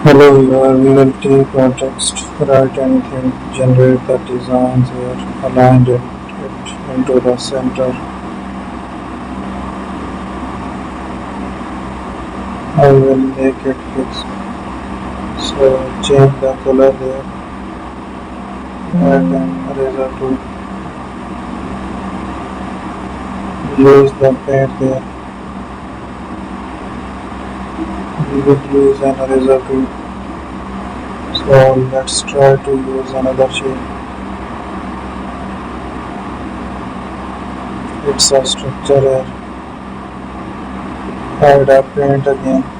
Hello, your multi-context. Write anything. Generate the designs here. Align it into the center. I will make it fixed. So change the color there. Add an eraser tool. Use the paint there. We will use an eraser tool. So let's try to use another shape. It's a structure here. Add a paint again.